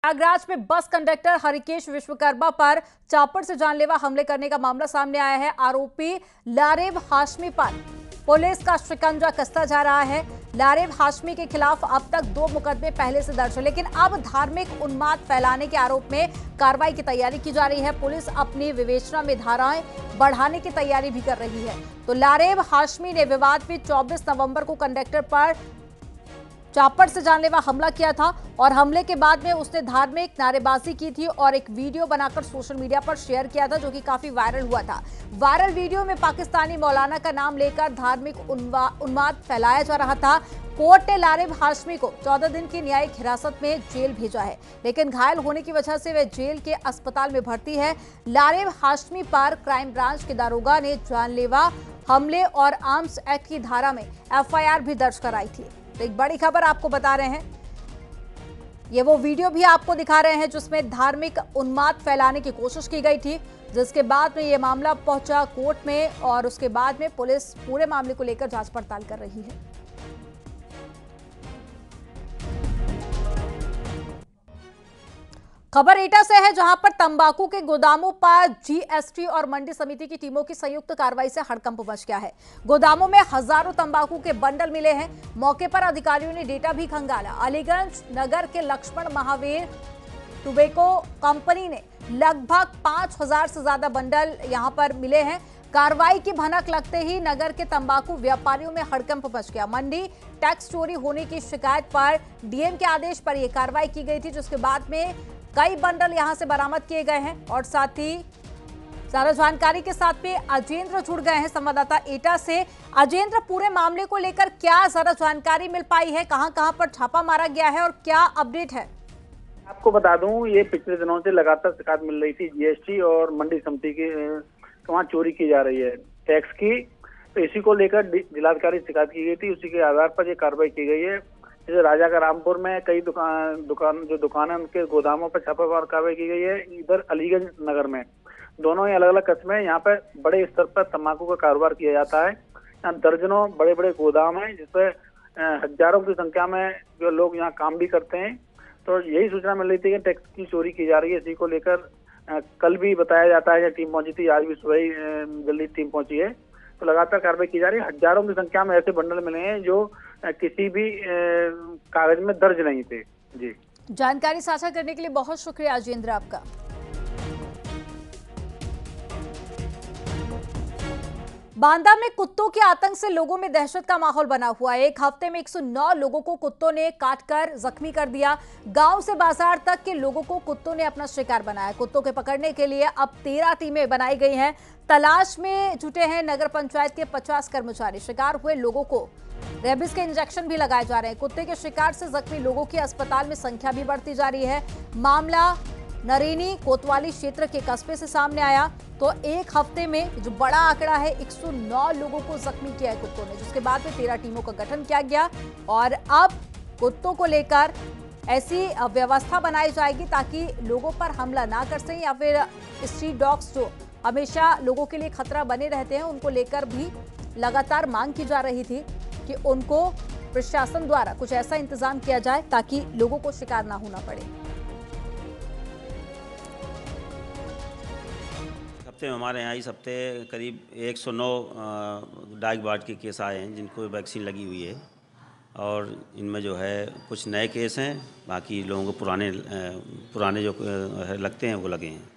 प्रयागराज में bus conductor Harikesh Vishwakarma पर चापड़ से जानलेवा हमले करने का मामला सामने आया है। आरोपी लारेब हाशमी पर पुलिस का शिकंजा कसता जा रहा है। लारेब हाशमी के खिलाफ अब तक 2 मुकदमे पहले से दर्ज है, लेकिन अब धार्मिक उन्माद फैलाने के आरोप में कार्रवाई की तैयारी की जा रही है। पुलिस अपनी विवेचना में धाराएं बढ़ाने की तैयारी भी कर रही है। तो लारेब हाशमी ने विवाद में 24 नवंबर को कंडक्टर पर चापड़ से जानलेवा हमला किया था और हमले के बाद में उसने धार्मिक नारेबाजी की थी और एक वीडियो बनाकर सोशल मीडिया पर शेयर किया था, जो कि काफी वायरल हुआ था। वायरल वीडियो में पाकिस्तानी मौलाना का नाम लेकर धार्मिक उन्माद फैलाया जा रहा था। कोर्ट ने लारेब हाशमी को 14 दिन की न्यायिक हिरासत में जेल भेजा है, लेकिन घायल होने की वजह से वह जेल के अस्पताल में भर्ती है। लारेब हाशमी पर क्राइम ब्रांच के दारोगा ने जानलेवा हमले और आर्म्स एक्ट की धारा में FIR भी दर्ज कराई थी। तो एक बड़ी खबर आपको बता रहे हैं, ये वो वीडियो भी आपको दिखा रहे हैं जिसमें धार्मिक उन्माद फैलाने की कोशिश की गई थी, जिसके बाद में ये मामला पहुंचा कोर्ट में और उसके बाद में पुलिस पूरे मामले को लेकर जांच पड़ताल कर रही है। खबर एटा से है, जहां पर तंबाकू के गोदामों पर GST और मंडी समिति की टीमों की संयुक्त कार्रवाई से हड़कंप मच गया है। गोदामों में हजारों तंबाकू के बंडल मिले हैं। मौके पर अधिकारियों ने डेटा भी खंगाला। अलीगंज नगर के लक्ष्मण महावीर टोबैको कंपनी ने लगभग 5000 से ज्यादा बंडल यहां पर मिले हैं। कार्रवाई की भनक लगते ही नगर के तंबाकू व्यापारियों में हड़कंप मच गया। मंडी टैक्स चोरी होने की शिकायत पर DM के आदेश पर यह कार्रवाई की गई थी, जिसके बाद में कई बंडल यहां से बरामद किए गए हैं। और साथ ही ज्यादा जानकारी के साथ में अजेंद्र जुड़ गए हैं संवाददाता एटा से। अजेंद्र, पूरे मामले को लेकर क्या ज्यादा जानकारी मिल पाई है? कहां-कहां पर छापा मारा गया है और क्या अपडेट है? आपको बता दूं, ये पिछले दिनों से लगातार शिकायत मिल रही थी GST और मंडी समिति की वहाँ चोरी की जा रही है टैक्स की। तो इसी को लेकर जिलाधिकारी शिकायत की गई थी, उसी के आधार पर ये कार्रवाई की गई है। जैसे राजा का रामपुर में कई दुकान है उनके गोदामों पर छापामार कार्रवाई की गई है। इधर अलीगंज नगर में, दोनों ही अलग अलग कस्बे हैं, यहाँ पर बड़े स्तर पर तंबाकू का कारोबार किया जाता है। यहाँ दर्जनों बड़े बड़े गोदाम हैं, जिसपे हजारों की संख्या में जो लोग यहाँ काम भी करते हैं। तो यही सूचना मिल रही थी कि टैक्स की चोरी की जा रही है। इसी को लेकर कल भी बताया जाता है टीम पहुंची थी, आज भी सुबह ही जल्दी टीम पहुंची है। तो लगातार कार्रवाई की जा रही है। हजारों की संख्या में ऐसे बंडल मिले हैं जो किसी भी कागज में दर्ज नहीं थे। जी, जानकारी साझा करने के लिए बहुत शुक्रिया अजेंद्र आपका। बांदा में कुत्तों के आतंक से लोगों में दहशत का माहौल बना हुआ है। एक हफ्ते में 109 लोगों को कुत्तों ने काटकर जख्मी कर दिया। गांव से बाजार तक के लोगों को कुत्तों ने अपना शिकार बनाया। कुत्तों के पकड़ने के लिए अब 13 टीमें बनाई गई हैं। तलाश में जुटे हैं नगर पंचायत के 50 कर्मचारी। शिकार हुए लोगों को रेबीज के इंजेक्शन भी लगाए जा रहे हैं। कुत्ते के शिकार से जख्मी लोगों की अस्पताल में संख्या भी बढ़ती जा रही है। मामला नरेनी कोतवाली क्षेत्र के कस्बे से सामने आया। तो एक हफ्ते में जो बड़ा आंकड़ा है, 109 लोगों को जख्मी किया है कुत्तों ने, जिसके बाद में 13 टीमों का गठन किया गया और अब कुत्तों को लेकर ऐसी व्यवस्था बनाई जाएगी ताकि लोगों पर हमला ना कर सकें, या फिर स्ट्रीट डॉग्स जो हमेशा लोगों के लिए खतरा बने रहते हैं, उनको लेकर भी लगातार मांग की जा रही थी कि उनको प्रशासन द्वारा कुछ ऐसा इंतजाम किया जाए ताकि लोगों को शिकार ना होना पड़े। हफ्ते में हमारे यहाँ इस हफ्ते करीब 109 डाक बाट के केस आए हैं जिनको वैक्सीन लगी हुई है, और इनमें जो है कुछ नए केस हैं, बाकी लोगों को पुराने जो लगते हैं वो लगे हैं।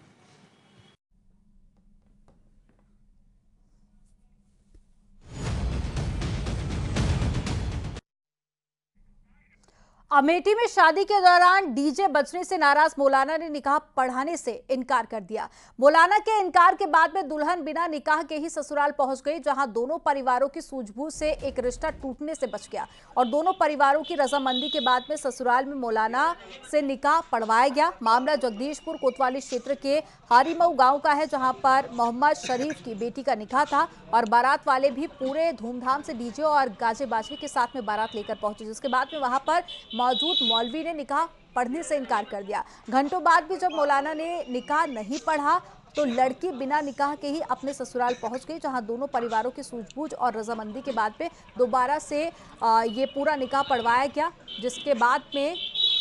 अमेठी में शादी के दौरान डीजे बजने से नाराज मौलाना ने निकाह पढ़ाने से इनकार कर दिया। मौलाना के इनकार के बाद में दुल्हन बिना निकाह के ही ससुराल पहुंच गई, जहां दोनों परिवारों की सूझबूझ से एक रिश्ता टूटने से बच गया और दोनों परिवारों की रजामंदी के बाद में ससुराल में मौलाना से निकाह पढ़वाया गया। मामला जगदीशपुर कोतवाली क्षेत्र के हारीमऊ गांव का है, जहां पर मोहम्मद शरीफ की बेटी का निकाह था और बारात वाले भी पूरे धूमधाम से डीजे और गाजे बाजे के साथ में बारात लेकर पहुंचे, जिसके बाद में वहां पर मौजूद मौलवी ने निकाह पढ़ने से इनकार कर दिया। घंटों बाद भी जब मौलाना ने निकाह नहीं पढ़ा तो लड़की बिना निकाह के ही अपने ससुराल पहुंच गई, जहां दोनों परिवारों की सूझबूझ और रजामंदी के बाद में दोबारा से ये पूरा निकाह पढ़वाया गया, जिसके बाद में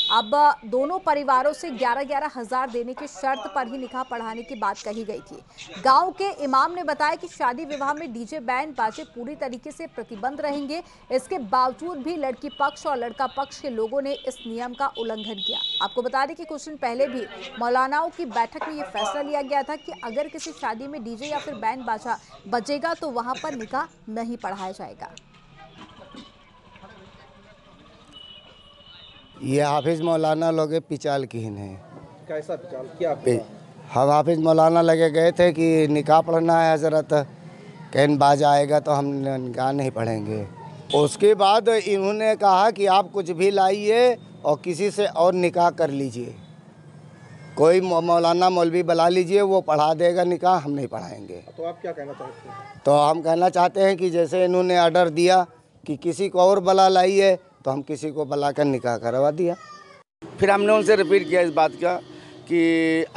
अब दोनों परिवारों से 11-11 हजार देने की शर्त पर ही निकाह पढ़ाने की बात कही गई थी। गांव के इमाम ने बताया कि शादी विवाह में डीजे बैंड बाजे पूरी तरीके से प्रतिबंध रहेंगे। इसके बावजूद भी लड़की पक्ष और लड़का पक्ष के लोगों ने इस नियम का उल्लंघन किया। आपको बता दें कि कुछ दिन पहले भी मौलानाओं की बैठक में यह फैसला लिया गया था कि अगर किसी शादी में डीजे या फिर बैंड बाजा बजेगा तो वहां पर निकाह नहीं पढ़ाया जाएगा। ये हाफिज मौलाना लोग पिचाल की है। कैसा पिचाल क्या? हम हाफिज मौलाना लगे गए थे कि निकाह पढ़ना है हजरत, कहीं बाजा आएगा तो हम निकाह नहीं पढ़ेंगे। उसके बाद इन्होंने कहा कि आप कुछ भी लाइए और किसी से और निकाह कर लीजिए, कोई मौलाना मौलवी बुला लीजिए, वो पढ़ा देगा निकाह, हम नहीं पढ़ाएंगे। तो आप क्या कहना चाहते हैं? तो हम कहना चाहते हैं कि जैसे इन्होंने ऑर्डर दिया कि किसी को और बुला लाइए, तो हम किसी को बुलाकर निकाह करवा दिया। फिर हमने उनसे रिपीट किया इस बात का कि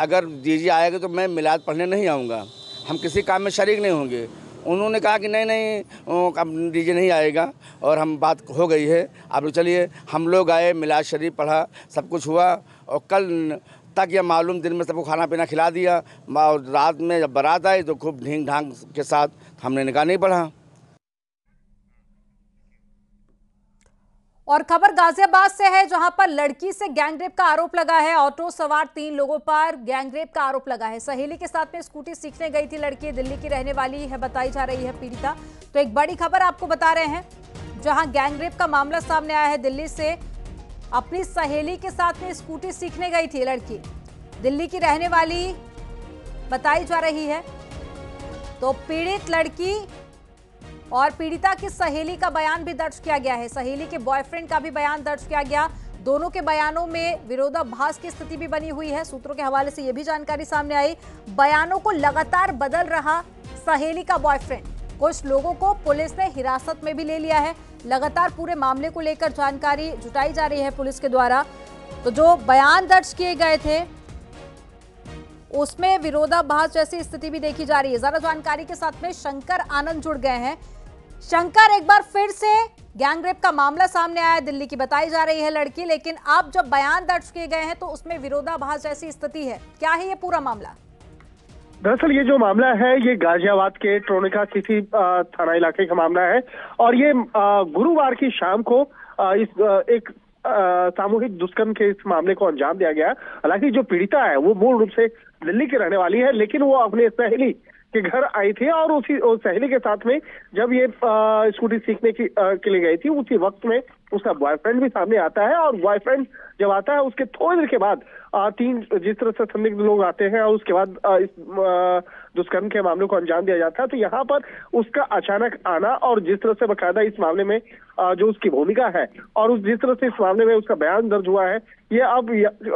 अगर डीजे आएगा तो मैं मिलाद पढ़ने नहीं आऊँगा, हम किसी काम में शरीक नहीं होंगे। उन्होंने कहा कि नहीं अब डीजे नहीं आएगा और हम बात हो गई है, आप लोग चलिए। हम लोग आए, मिलाद शरीफ पढ़ा, सब कुछ हुआ और कल तक यह मालूम दिन में सबको खाना पीना खिला दिया और रात में जब बारात आई तो खूब ढींग ढांग के साथ हमने निकाह नहीं पढ़ा। और खबर गाजियाबाद से है, जहां पर लड़की से गैंगरेप का आरोप लगा है। ऑटो सवार 3 लोगों पर गैंगरेप का आरोप लगा है। सहेली के साथ में स्कूटी सीखने गई थी लड़की, दिल्ली की रहने वाली है बताई जा रही है पीड़िता। तो एक बड़ी खबर आपको बता रहे हैं, जहां गैंगरेप का मामला सामने आया है। दिल्ली से अपनी सहेली के साथ में स्कूटी सीखने गई थी लड़की, दिल्ली की रहने वाली बताई जा रही है। तो पीड़ित लड़की और पीड़िता की सहेली का बयान भी दर्ज किया गया है। सहेली के बॉयफ्रेंड का भी बयान दर्ज किया गया। दोनों के बयानों में विरोधाभास की स्थिति भी बनी हुई है। सूत्रों के हवाले से यह भी जानकारी सामने आई, बयानों को लगातार बदल रहा सहेली का बॉयफ्रेंड। कुछ लोगों को पुलिस ने हिरासत में भी ले लिया है। लगातार पूरे मामले को लेकर जानकारी जुटाई जा रही है पुलिस के द्वारा। तो जो बयान दर्ज किए गए थे उसमें विरोधाभास जैसी स्थिति भी देखी जा रही है। ज्यादा जानकारी के साथ में शंकर आनंद जुड़ गए हैं। शंकर, एक बार फिर से गैंगरेप का मामला सामने आया, दिल्ली की बताई जा रही है लड़की, लेकिन अब जब बयान दर्ज किए गए हैं तो उसमें विरोधाभास जैसी स्थिति है, क्या है ये पूरा मामला? दरअसल ये जो मामला है ये गाजियाबाद के ट्रोनिका सिटी थाना इलाके का मामला है और ये गुरुवार की शाम को एक सामूहिक दुष्कर्म के इस मामले को अंजाम दिया गया। हालांकि जो पीड़िता है वो मूल रूप से दिल्ली की रहने वाली है, लेकिन वो अपने सहेली के घर आई थी और उस सहेली के साथ में जब ये स्कूटी सीखने के लिए गई थी, उसी वक्त में उसका बॉयफ्रेंड भी सामने आता है। और बॉयफ्रेंड जब आता है उसके थोड़ी देर के बाद 3 जिस तरह से संदिग्ध लोग आते हैं और उसके बाद इस दुष्कर्म के मामले को अंजाम दिया जाता है। तो यहाँ पर उसका अचानक आना और जिस तरह से बकायदा इस मामले में जो उसकी भूमिका है और जिस तरह से इस मामले में उसका बयान दर्ज हुआ है, ये अब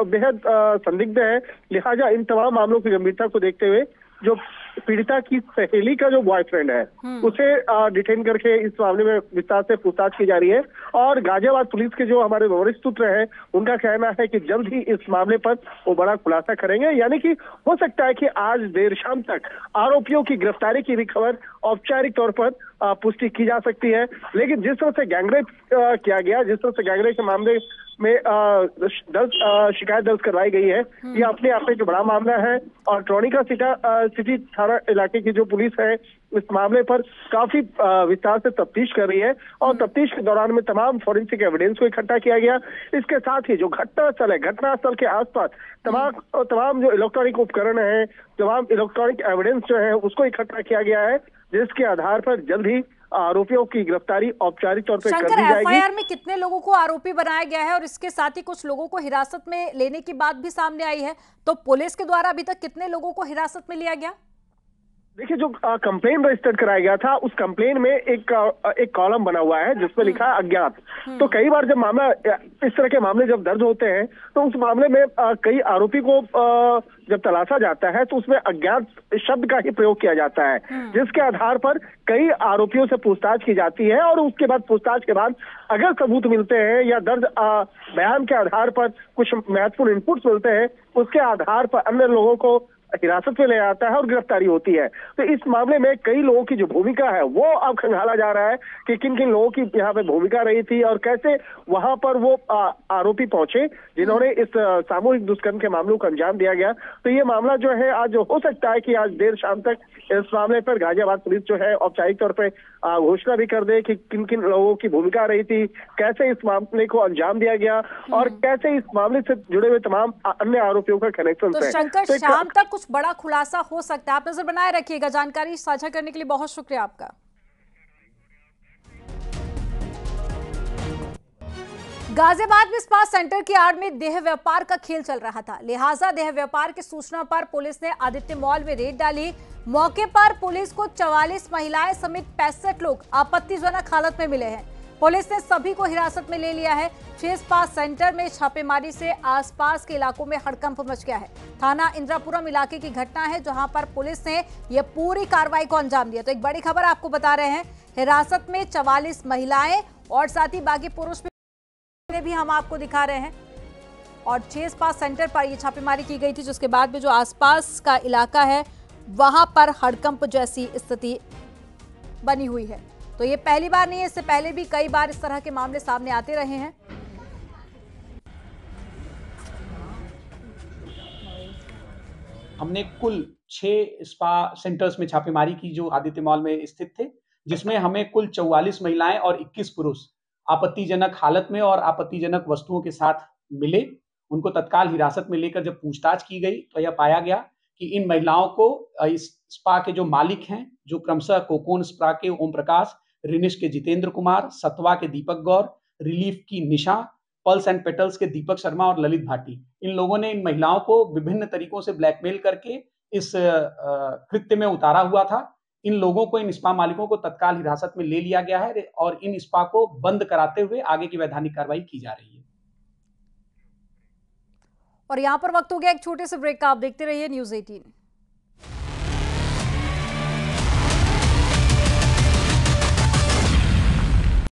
बेहद संदिग्ध है। लिहाजा इन तमाम मामलों की गंभीरता को देखते हुए जो पीड़िता की सहेली का जो बॉयफ्रेंड है उसे डिटेन करके इस मामले में विस्तार से पूछताछ की जा रही है। और गाजियाबाद पुलिस के जो हमारे वरिष्ठ सूत्र हैं उनका कहना है कि जल्द ही इस मामले पर वो बड़ा खुलासा करेंगे, यानी कि हो सकता है कि आज देर शाम तक आरोपियों की गिरफ्तारी की भी खबर औपचारिक तौर पर पुष्टि की जा सकती है। लेकिन जिस तरह से गैंगरेप किया गया, जिस तरह से गैंगरेप के मामले में शिकायत दर्ज करवाई गई है, ये अपने आप में जो बड़ा मामला है। और ट्रोनिका सिटी थाना इलाके की जो पुलिस है इस मामले पर काफी विस्तार से तफ्तीश कर रही है और तफ्तीश के दौरान में तमाम फॉरेंसिक एविडेंस को इकट्ठा किया गया। इसके साथ ही जो घटनास्थल है, घटनास्थल के आसपास तमाम जो इलेक्ट्रॉनिक उपकरण है, तमाम इलेक्ट्रॉनिक एविडेंस जो है उसको इकट्ठा किया गया है, जिसके आधार पर जल्द ही आरोपियों की गिरफ्तारी औपचारिक तौर पर कर दी जाएगी। एफआईआर में कितने लोगों को आरोपी बनाया गया है और इसके साथ ही कुछ लोगों को हिरासत में लेने की बात भी सामने आई है, तो पुलिस के द्वारा अभी तक कितने लोगों को हिरासत में लिया गया? देखिए, जो कंप्लेन रजिस्टर्ड कराया गया था उस कंप्लेन में एक कॉलम बना हुआ है जिसमें लिखा है अज्ञात। तो कई बार जब मामला इस तरह के मामले जब दर्ज होते हैं तो उस मामले में कई आरोपी को जब तलाशा जाता है तो उसमें अज्ञात शब्द का ही प्रयोग किया जाता है, जिसके आधार पर कई आरोपियों से पूछताछ की जाती है और उसके बाद पूछताछ के बाद अगर सबूत मिलते हैं या दर्ज बयान के आधार पर कुछ महत्वपूर्ण इनपुट्स मिलते हैं, उसके आधार पर अन्य लोगों को हिरासत में ले आता है और गिरफ्तारी होती है। तो इस मामले में कई लोगों की जो भूमिका है वो अब खंगाला जा रहा है कि किन किन लोगों की यहाँ पे भूमिका रही थी और कैसे वहां पर वो आरोपी पहुंचे जिन्होंने इस सामूहिक दुष्कर्म के मामलों को अंजाम दिया गया। तो ये मामला जो है आज हो सकता है कि आज देर शाम तक इस मामले पर गाजियाबाद पुलिस जो है औपचारिक तौर पर घोषणा भी कर दे कि किन किन लोगों की भूमिका रही थी, कैसे इस मामले को अंजाम दिया गया और कैसे इस मामले से जुड़े हुए तमाम अन्य आरोपियों का कनेक्शन तो शंकर, शाम तक कुछ बड़ा खुलासा हो सकता है, आप नजर बनाए रखिएगा। जानकारी साझा करने के लिए बहुत शुक्रिया आपका। गाजियाबाद में स्पा सेंटर की आड़ में देह व्यापार का खेल चल रहा था, लिहाजा देह व्यापार की सूचना पर पुलिस ने आदित्य मॉल में रेड डाली। मौके पर पुलिस को 44 महिलाएं समेत 65 लोग आपत्तिजनक हालत में मिले हैं। पुलिस ने सभी को हिरासत में ले लिया है। 6 स्पा सेंटर में छापेमारी से आसपास के इलाकों में हड़कंप मच गया है। थाना इंद्रापुरम इलाके की घटना है जहां पर पुलिस ने यह पूरी कार्रवाई को अंजाम दिया। तो एक बड़ी खबर आपको बता रहे हैं, हिरासत में 44 महिलाएं और साथ ही बाकी पुरुष भी हम आपको दिखा रहे हैं। और 6 स्पा सेंटर पर यह छापेमारी की गई थी, जिसके बाद में जो आसपास का इलाका है वहां पर हड़कंप जैसी स्थिति बनी हुई है। तो ये पहली बार नहीं है, इससे पहले भी कई बार इस तरह के मामले सामने आते रहे हैं। हमने कुल 6 स्पा सेंटर्स में छापेमारी की जो आदित्य मॉल में स्थित थे, जिसमें हमें कुल 44 महिलाएं और 21 पुरुष आपत्तिजनक हालत में और आपत्तिजनक वस्तुओं के साथ मिले। उनको तत्काल हिरासत में लेकर जब पूछताछ की गई तो यह पाया गया कि इन महिलाओं को इस स्पा के जो मालिक हैं, जो क्रमशः कोकोन स्पा के ओम प्रकाश, रिनिश के जितेंद्र कुमार, सतवा के दीपक गौर, रिलीफ की निशा, पल्स एंड पेटल्स के दीपक शर्मा और ललित भाटी, इन लोगों ने इन महिलाओं को विभिन्न तरीकों से ब्लैकमेल करके इस कृत्य में उतारा हुआ था। इन लोगों को, इन स्पा मालिकों को तत्काल हिरासत में ले लिया गया है और इन स्पा को बंद कराते हुए आगे की वैधानिक कार्रवाई की जा रही है। और यहां पर वक्त हो गया एक छोटे से ब्रेक का, आप देखते रहिए न्यूज़ 18।